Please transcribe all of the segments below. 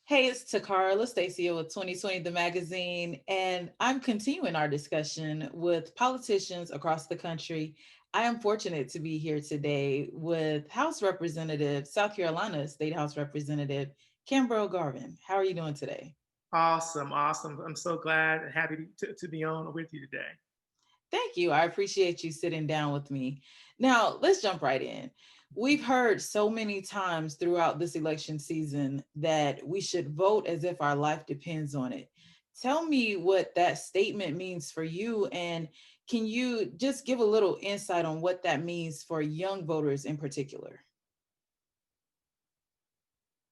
Hey, it's Takara Lastacia with 2020 The Magazine, and I'm continuing our discussion with politicians across the country. I am fortunate to be here today with House Representative, South Carolina State House Representative, Kambrell Garvin. How are you doing today? Awesome, awesome. I'm so glad and happy to be on with you today. Thank you. I appreciate you sitting down with me. Now, let's jump right in. We've heard so many times throughout this election season that we should vote as if our life depends on it. Tell me what that statement means for you, and can you just give a little insight on what that means for young voters in particular?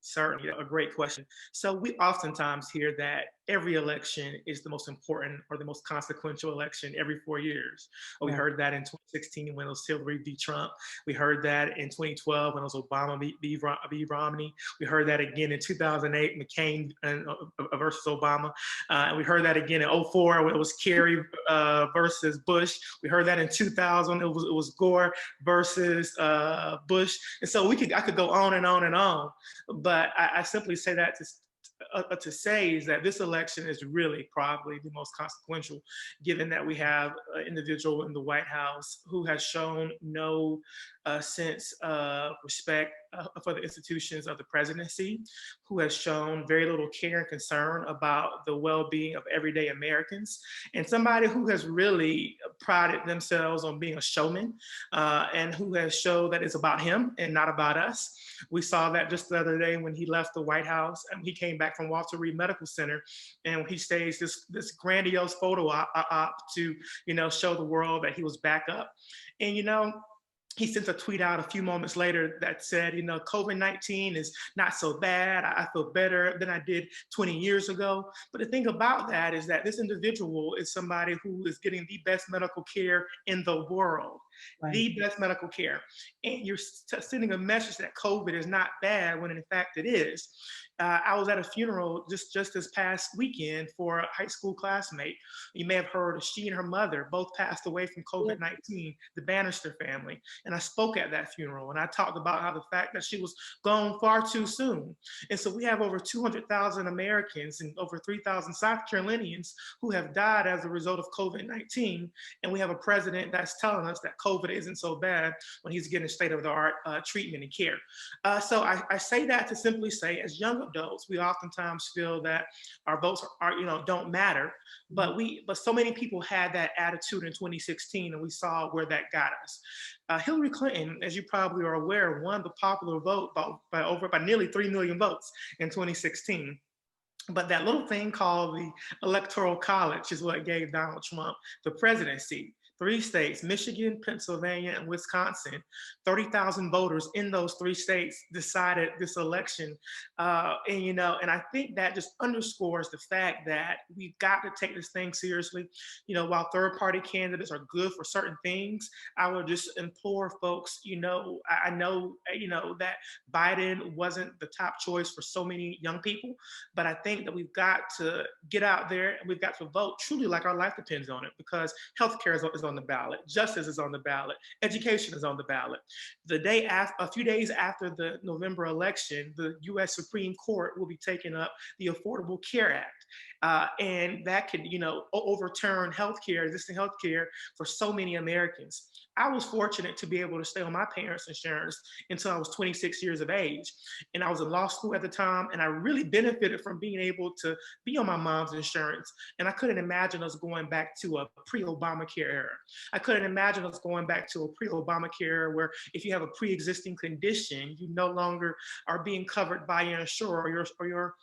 Certainly a great question. So we oftentimes hear that every election is the most important or the most consequential election every 4 years. We Right. heard that in 2016 when it was Hillary v. Trump. We heard that in 2012 when it was Obama v. Romney. We heard that again in 2008, McCain versus Obama. And we heard that again in '04 when it was Kerry versus Bush. We heard that in 2000, it was Gore versus Bush. And so I could go on and on and on. But I simply say that to say is that this election is really probably the most consequential, given that we have an individual in the White House who has shown no sense of respect for the institutions of the presidency, who has shown very little care and concern about the well-being of everyday Americans, and somebody who has really prided themselves on being a showman, and who has showed that it's about him and not about us. We saw that just the other day when he left the White House and he came back from Walter Reed Medical Center, and he staged this grandiose photo op to show the world that he was back up. And he sent a tweet out a few moments later that said, COVID-19 is not so bad. I feel better than I did 20 years ago. But the thing about that is that this individual is somebody who is getting the best medical care in the world, Right. the best medical care. And you're sending a message that COVID is not bad when in fact it is. I was at a funeral just this past weekend for a high school classmate. You may have heard she and her mother both passed away from Yep. COVID-19, the Bannister family. And I spoke at that funeral and I talked about how the fact that she was gone far too soon. And so we have over 200,000 Americans and over 3,000 South Carolinians who have died as a result of COVID-19. And we have a president that's telling us that COVID isn't so bad when he's getting state of the art treatment and care. So I say that to simply say, as young adults, we oftentimes feel that our votes don't matter, but so many people had that attitude in 2016, and we saw where that got us. Hillary Clinton, as you probably are aware, won the popular vote by nearly 3 million votes in 2016. But that little thing called the Electoral College is what gave Donald Trump the presidency. Three states, Michigan, Pennsylvania, and Wisconsin, 30,000 voters in those three states decided this election. And I think that just underscores the fact that we've got to take this thing seriously. While third party candidates are good for certain things, I would just implore folks, I know, that Biden wasn't the top choice for so many young people, but I think that we've got to get out there and we've got to vote truly like our life depends on it, because healthcare is on the ballot, justice is on the ballot, education is on the ballot. A few days after the November election, the U.S. Supreme Court will be taking up the Affordable Care Act. And that could, overturn existing healthcare for so many Americans. I was fortunate to be able to stay on my parents' insurance until I was 26 years of age. And I was in law school at the time, and I really benefited from being able to be on my mom's insurance. And I couldn't imagine us going back to a pre-Obamacare era. I couldn't imagine us going back to a pre-Obamacare era where if you have a pre-existing condition, you no longer are being covered by your insurer, or your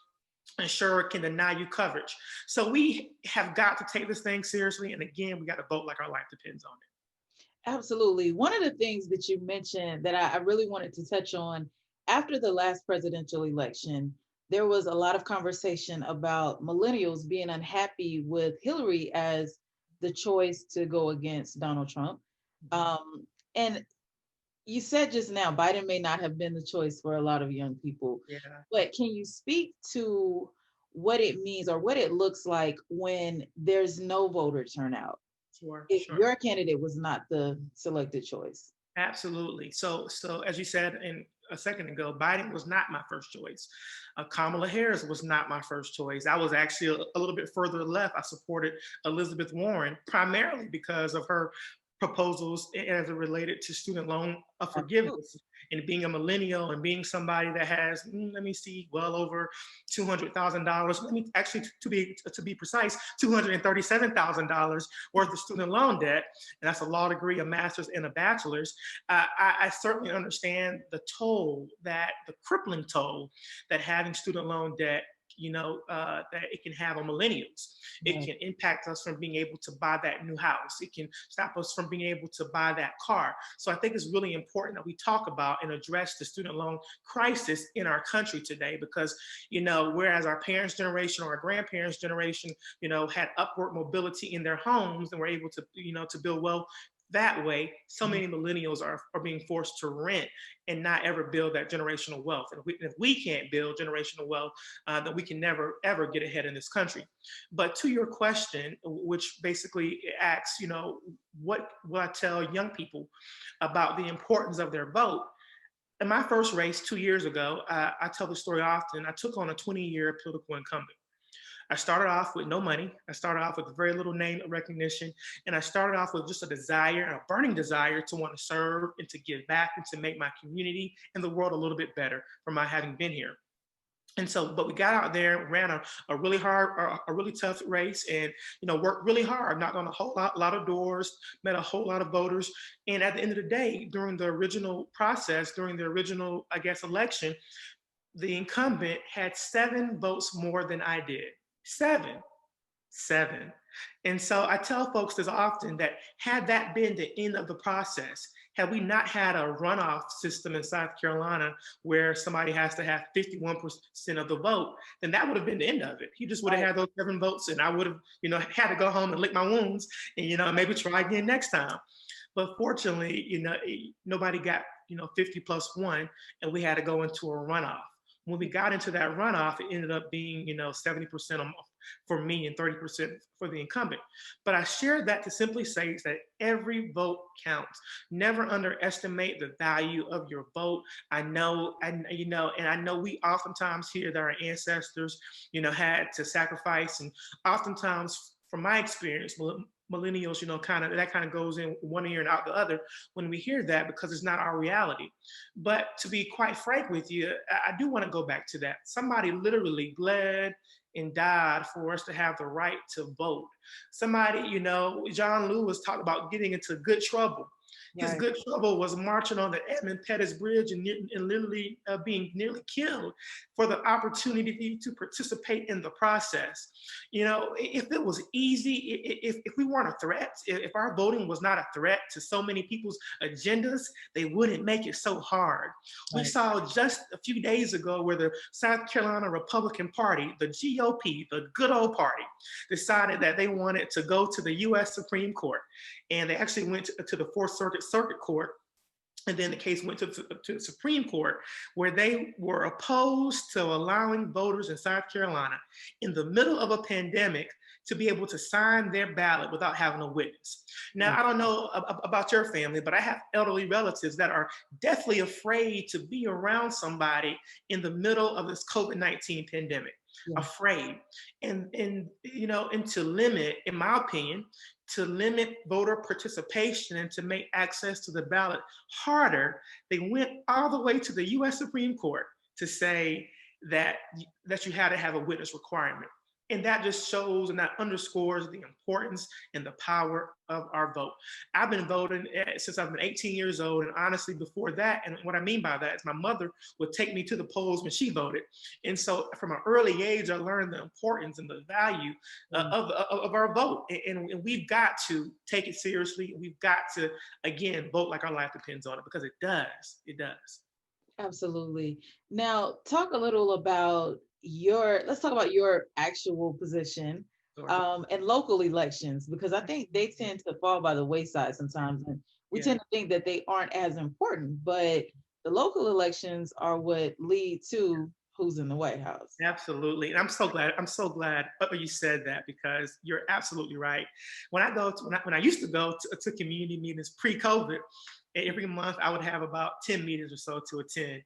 insurer can deny you coverage. So we have got to take this thing seriously. And again, we got to vote like our life depends on it. Absolutely. One of the things that you mentioned that I really wanted to touch on after the last presidential election, there was a lot of conversation about millennials being unhappy with Hillary as the choice to go against Donald Trump. And you said just now, Biden may not have been the choice for a lot of young people, Yeah, but can you speak to what it means or what it looks like when there's no voter turnout? sure, If sure. your candidate was not the selected choice. Absolutely. So as you said, and a second ago, Biden was not my first choice. Kamala Harris was not my first choice. I was actually a little bit further left. I supported Elizabeth Warren primarily because of her proposals as it related to student loan Absolutely. forgiveness, and being a millennial and being somebody that has, let me see, well over $200,000. Let me actually, to be precise, $237,000 worth of student loan debt, and that's a law degree, a master's, and a bachelor's. I certainly understand the crippling toll that having student loan debt, that it can have on millennials. It Right. can impact us from being able to buy that new house. It can stop us from being able to buy that car. So I think it's really important that we talk about and address the student loan crisis in our country today, because, whereas our parents' generation or our grandparents' generation, had upward mobility in their homes and were able to, to build wealth that way, so Mhm. many millennials are being forced to rent and not ever build that generational wealth. And if we can't build generational wealth, then we can never, ever get ahead in this country. But to your question, which basically asks, what will I tell young people about the importance of their vote? In my first race 2 years ago, I tell the story often. I took on a 20-year political incumbent. I started off with no money. I started off with very little name recognition. And I started off with just a desire, a burning desire to want to serve and to give back and to make my community and the world a little bit better from my having been here. And so, but we got out there, ran a really hard, a really tough race, and worked really hard, knocked on a whole lot of doors, met a whole lot of voters. And at the end of the day, during the original process, during the original, I guess, election, the incumbent had 7 votes more than I did. Seven. Seven. And so I tell folks this often, that had that been the end of the process, had we not had a runoff system in South Carolina where somebody has to have 51% of the vote, then that would have been the end of it. He just would have Right. had those 7 votes, and I would have, had to go home and lick my wounds and, maybe try again next time. But fortunately, nobody got, 50 plus one, and we had to go into a runoff. When we got into that runoff, it ended up being, 70% for me and 30% for the incumbent. But I shared that to simply say that every vote counts. Never underestimate the value of your vote. I know, and I know we oftentimes hear that our ancestors, had to sacrifice, and oftentimes, from my experience, millennials, kind of goes in one ear and out the other when we hear that, because it's not our reality. But to be quite frank with you, I do want to go back to that. Somebody literally bled and died for us to have the right to vote. Somebody, John Lewis talked about getting into good trouble. His Right. good trouble was marching on the Edmund Pettus Bridge and literally being nearly killed for the opportunity to participate in the process. If it was easy, if we weren't a threat, if our voting was not a threat to so many people's agendas, they wouldn't make it so hard. We Right. saw just a few days ago where the South Carolina Republican Party, the GOP, the good old party, decided that they wanted to go to the US Supreme Court. And they actually went to the Fourth Circuit Court, and then the case went to the Supreme Court, where they were opposed to allowing voters in South Carolina in the middle of a pandemic to be able to sign their ballot without having a witness. Now, Right. I don't know about your family, but I have elderly relatives that are deathly afraid to be around somebody in the middle of this COVID-19 pandemic. Yeah. Afraid. And to limit, in my opinion, to limit voter participation and to make access to the ballot harder, they went all the way to the US Supreme Court to say that you had to have a witness requirement. And that just shows and that underscores the importance and the power of our vote. I've been voting since I've been 18 years old. And honestly, before that, and what I mean by that is my mother would take me to the polls when she voted. And so from an early age, I learned the importance and the value Yeah. of our vote. And we've got to take it seriously. We've got to, again, vote like our life depends on it, because it does. It does. Absolutely. Now, talk a little about let's talk about your actual position Sure. and local elections, because I think they tend to fall by the wayside sometimes. And we Yeah. tend to think that they aren't as important, but the local elections are what lead to who's in the White House. Absolutely. And I'm so glad you said that, because you're absolutely right. When I used to go to community meetings pre-COVID, Every month I would have about 10 meetings or so to attend.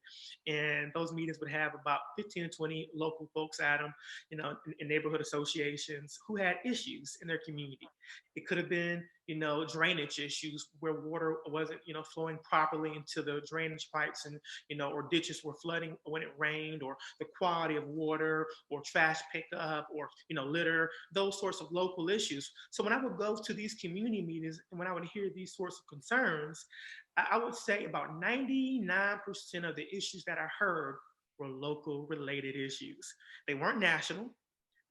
And those meetings would have about 15 to 20 local folks at them, in neighborhood associations who had issues in their community. It could have been, drainage issues where water wasn't, flowing properly into the drainage pipes, and, or ditches were flooding when it rained, or the quality of water, or trash pickup, or, litter, those sorts of local issues. So when I would go to these community meetings and when I would hear these sorts of concerns, I would say about 99% of the issues that I heard were local related issues. They weren't national,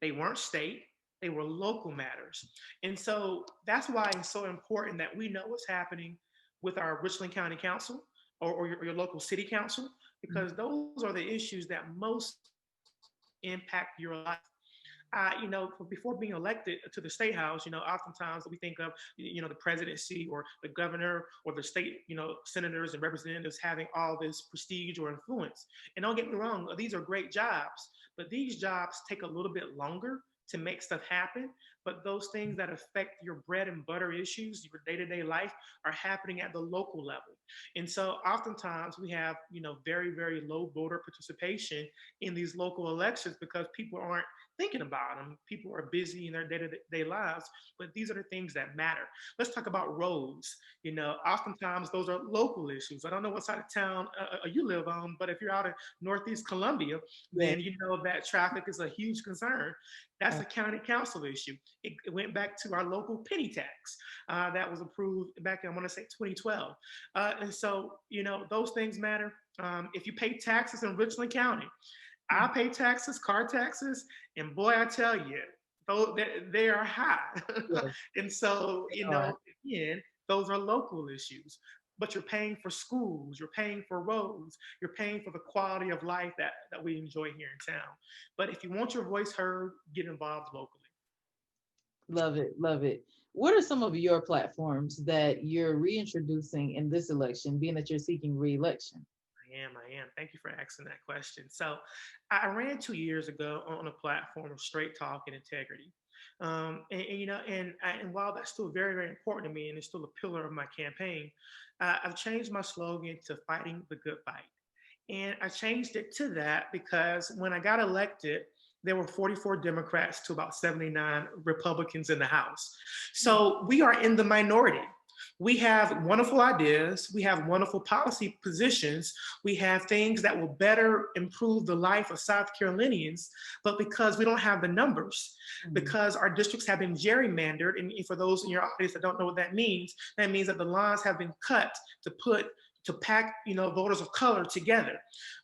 they weren't state, they were local matters. And so that's why it's so important that we know what's happening with our Richland County Council, or your local city council, because those are the issues that most impact your life. Before being elected to the state house, oftentimes we think of, the presidency or the governor or the state, senators and representatives having all this prestige or influence. And don't get me wrong, these are great jobs, but these jobs take a little bit longer to make stuff happen. But those things that affect your bread and butter issues, your day-to-day life, are happening at the local level. And so oftentimes we have, very, very low voter participation in these local elections because people aren't thinking about them. People are busy in their day-to-day lives, but these are the things that matter. Let's talk about roads. Oftentimes those are local issues. I don't know what side of town you live on, but if you're out in Northeast Columbia, then Yes. you know that traffic is a huge concern. That's a county council issue. It went back to our local penny tax that was approved back in, I want to say, 2012. And so, those things matter. If you pay taxes in Richland County, I pay taxes, car taxes, and boy, I tell you, though they are high. Yes, And so, they are. again, those are local issues. But you're paying for schools, you're paying for roads, you're paying for the quality of life that we enjoy here in town. But if you want your voice heard, get involved locally. Love it, love it. What are some of your platforms that you're reintroducing in this election, being that you're seeking re-election? I am. Thank you for asking that question. So, I ran 2 years ago on a platform of straight talk and integrity. And while that's still very, very important to me, and it's still a pillar of my campaign, I've changed my slogan to fighting the good fight. And I changed it to that because when I got elected, there were 44 Democrats to about 79 Republicans in the House. So we are in the minority. We have wonderful ideas, we have wonderful policy positions, we have things that will better improve the life of South Carolinians, but because we don't have the numbers, because our districts have been gerrymandered, and for those in your audience that don't know what that means that the lines have been cut to pack, voters of color together,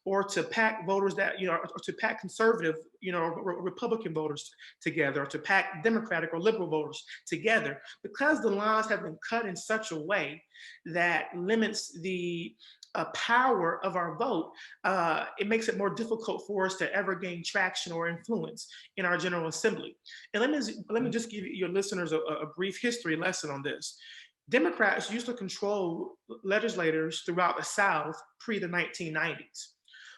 or to pack voters that, or to pack conservative, Republican voters together, or to pack Democratic or liberal voters together, because the lines have been cut in such a way that limits the power of our vote. It makes it more difficult for us to ever gain traction or influence in our General Assembly. And let me just give your listeners a brief history lesson on this. Democrats used to control legislators throughout the South pre the 1990s.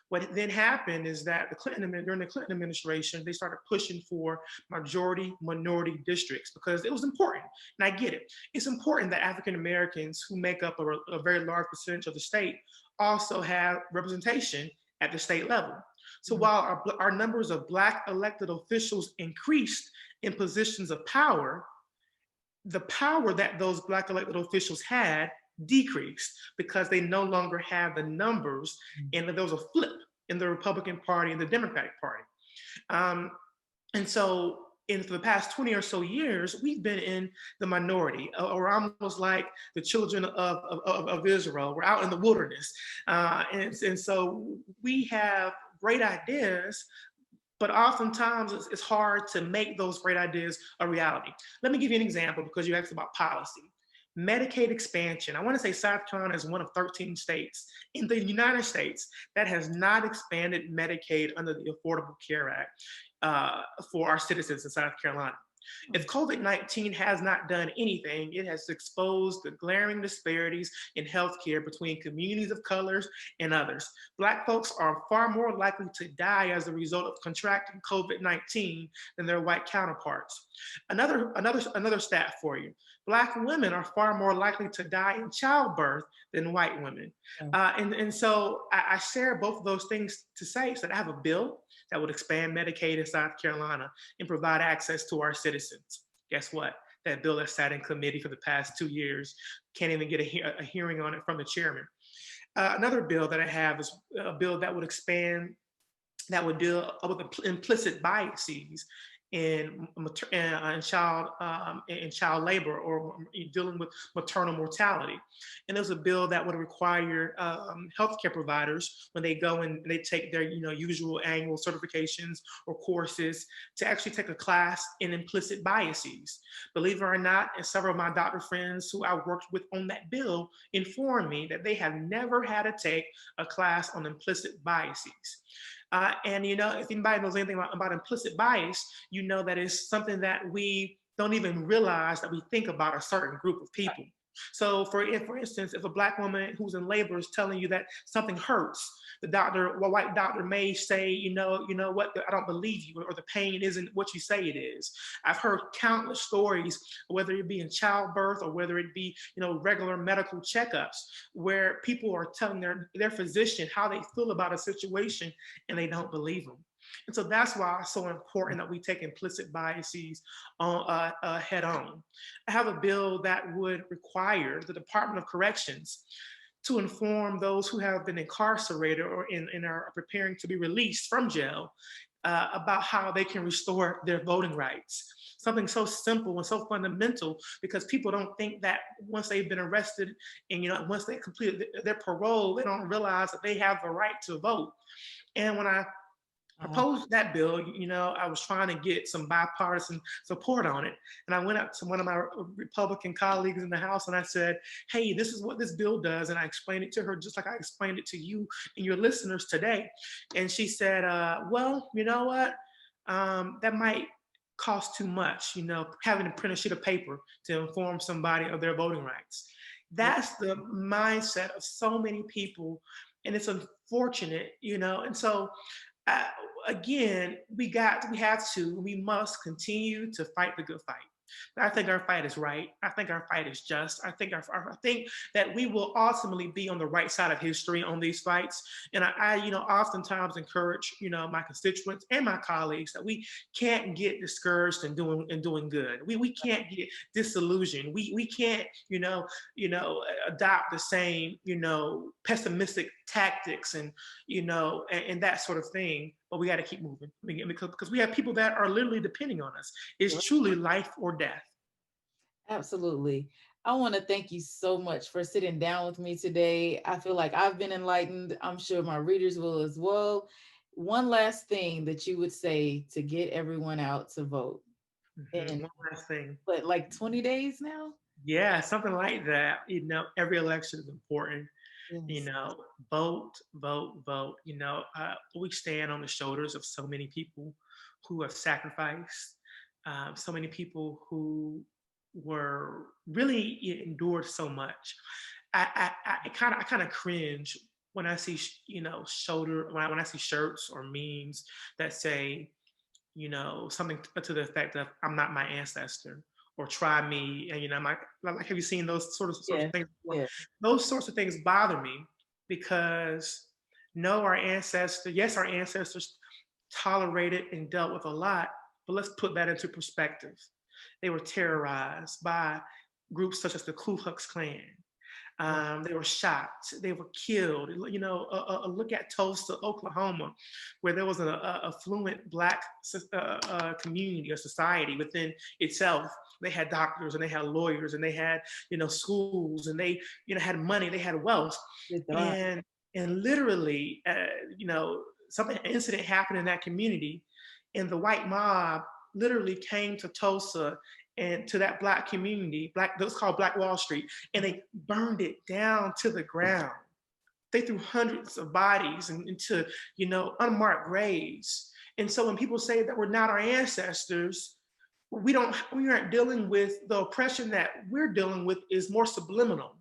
What then happened is that during the Clinton administration, they started pushing for majority minority districts because it was important. And I get it. It's important that African Americans, who make up a very large percentage of the state, also have representation at the state level. So while our numbers of Black elected officials increased in positions of power, the power that those Black elected officials had decreased because they no longer had the numbers, and there was a flip in the Republican Party and the Democratic Party. And so for the past 20 or so years, we've been in the minority, or almost like the children of Israel. We're out in the wilderness. And so we have great ideas, but oftentimes it's hard to make those great ideas a reality. Let me give you an example because you asked about policy. Medicaid expansion. I want to say South Carolina is one of 13 states in the United States that has not expanded Medicaid under the Affordable Care Act for our citizens in South Carolina. If COVID-19 has not done anything, it has exposed the glaring disparities in healthcare between communities of colors and others. Black folks are far more likely to die as a result of contracting COVID-19 than their white counterparts. Another stat for you. Black women are far more likely to die in childbirth than white women. Yeah. And so I share both of those things to say so that I have a bill that would expand Medicaid in South Carolina and provide access to our citizens. Guess what? That bill has sat in committee for the past 2 years, can't even get a hearing on it from the chairman. Another bill that I have is a bill that would expand, that would deal with implicit biases in child labor, or dealing with maternal mortality. And there's a bill that would require healthcare providers, when they go and they take their usual annual certifications or courses, to actually take a class in implicit biases. Believe it or not, and several of my doctor friends who I worked with on that bill informed me that they have never had to take a class on implicit biases. And if anybody knows anything about implicit bias, you know that it's something that we don't even realize that we think about a certain group of people. So, for instance, if a Black woman who's in labor is telling you that something hurts, the doctor, well, white doctor may say, you know what, I don't believe you, or the pain isn't what you say it is. I've heard countless stories, whether it be in childbirth or whether it be, regular medical checkups, where people are telling their physician how they feel about a situation and they don't believe them. And so that's why it's so important that we take implicit biases head on. I have a bill that would require the Department of Corrections to inform those who have been incarcerated or are preparing to be released from jail about how they can restore their voting rights. Something so simple and so fundamental, because people don't think that once they've been arrested and once they completed their parole, they don't realize that they have the right to vote. And when I proposed that bill, I was trying to get some bipartisan support on it. And I went up to one of my Republican colleagues in the House and I said, hey, this is what this bill does. And I explained it to her just like I explained it to you and your listeners today. And she said, well, you know what? That might cost too much, having to print a sheet of paper to inform somebody of their voting rights. That's the mindset of so many people. And it's unfortunate, and so uh, again, we must continue to fight the good fight. I think our fight is right. I think our fight is just. I think that we will ultimately be on the right side of history on these fights. And I oftentimes encourage, my constituents and my colleagues that we can't get discouraged in doing good. We can't get disillusioned. We can't, adopt the same, pessimistic tactics and that sort of thing. But we got to keep moving because we have people that are literally depending on us. It's truly life or death. Absolutely. I want to thank you so much for sitting down with me today. I feel like I've been enlightened. I'm sure my readers will as well. One last thing that you would say to get everyone out to vote in, One last thing. but like 20 days now? Yeah, something like that. Every election is important. Yes. Vote, vote, vote. We stand on the shoulders of so many people who have sacrificed, so many people who were really endured so much. I kind of cringe when I see when I see shirts or memes that say something to the effect of "I'm not my ancestor" or "Try me," and like, have you seen those sorts of Yeah. things before? Yeah. Those sorts of things bother me because no, yes, our ancestors tolerated and dealt with a lot, but let's put that into perspective. They were terrorized by groups such as the Ku Klux Klan. They were shot, they were killed. Look at Tulsa, Oklahoma, where there was an affluent Black community or society within itself. They had doctors and they had lawyers and they had, schools, and they, had money, they had wealth. And literally, something incident happened in that community, and the white mob literally came to Tulsa and to that Black community, that was called Black Wall Street, and they burned it down to the ground. They threw hundreds of bodies into, unmarked graves. And so when people say that we're not our ancestors, we aren't dealing with the oppression that we're dealing with is more subliminal.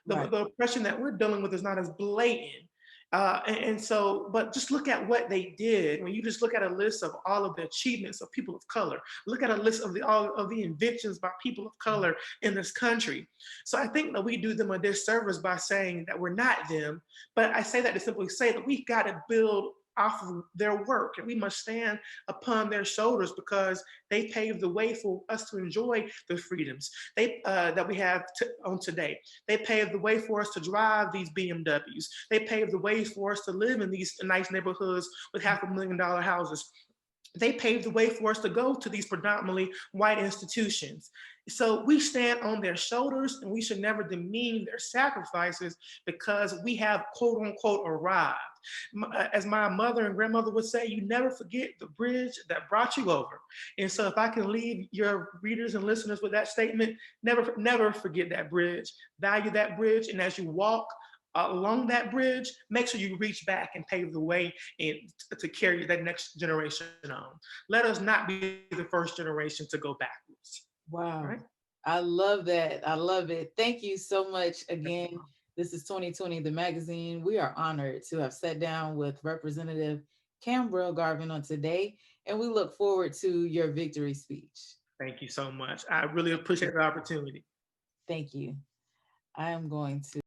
The, Right. the oppression that we're dealing with is not as blatant. And so, but just look at what they did. When you just look at a list of all of the achievements of people of color, look at a list of all of the inventions by people of color in this country. So I think that we do them a disservice by saying that we're not them. But I say that to simply say that we've got to build off of their work, and we must stand upon their shoulders because they paved the way for us to enjoy the freedoms that we have on today. They paved the way for us to drive these BMWs. They paved the way for us to live in these nice neighborhoods with $500,000 houses. They paved the way for us to go to these predominantly white institutions. So we stand on their shoulders, and we should never demean their sacrifices because we have quote unquote arrived. As my mother and grandmother would say, you never forget the bridge that brought you over. And so if I can leave your readers and listeners with that statement, never forget that bridge, value that bridge. And as you walk along that bridge, make sure you reach back and pave the way and to carry that next generation on. Let us not be the first generation to go backwards. All right. Wow. I love that. I love it. Thank you so much again. This is 2020, the magazine. We are honored to have sat down with Representative Kambrell Garvin on today, and we look forward to your victory speech. Thank you so much. I really appreciate the opportunity. Thank you. I am going to